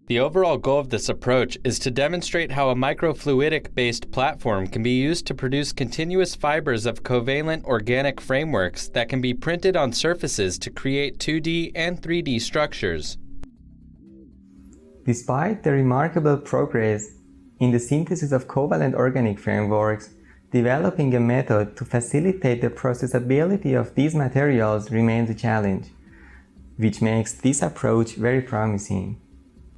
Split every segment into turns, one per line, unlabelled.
The overall goal of this approach is to demonstrate how a microfluidic-based platform can be used to produce continuous fibers of covalent organic frameworks that can be printed on surfaces to create 2D and 3D structures.
Despite the remarkable progress in the synthesis of covalent organic frameworks, developing a method to facilitate the processability of these materials remains a challenge, which makes this approach very promising.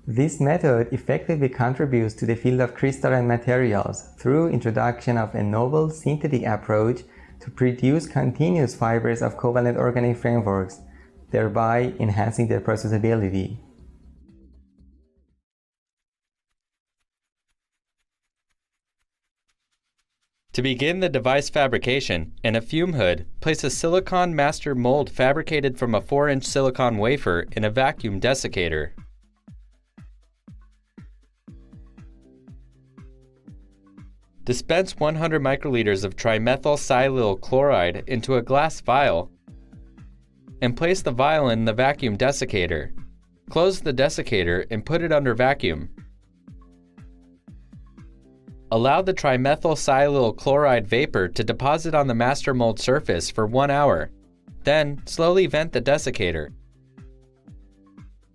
This method effectively contributes to the field of crystalline materials through introduction of a novel synthetic approach to produce continuous fibers of covalent organic frameworks, thereby enhancing their processability.
To begin the device fabrication, in a fume hood, place a silicon master mold fabricated from a 4-inch silicon wafer in a vacuum desiccator. Dispense 100 microliters of trimethyl chloride into a glass vial and place the vial in the vacuum desiccator. Close the desiccator and put it under vacuum. Allow the trimethyl chloride vapor to deposit on the master mold surface for 1 hour. Then, slowly vent the desiccator.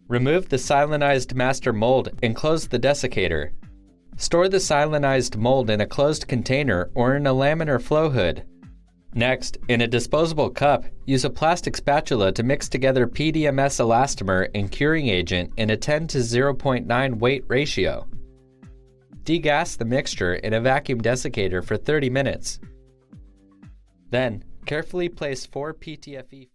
Remove the silanized master mold and close the desiccator. Store the silanized mold in a closed container or in a laminar flow hood. Next, in a disposable cup, use a plastic spatula to mix together PDMS elastomer and curing agent in a 10 to 0.9 weight ratio. Degas the mixture in a vacuum desiccator for 30 minutes. Then, carefully place 4 PTFE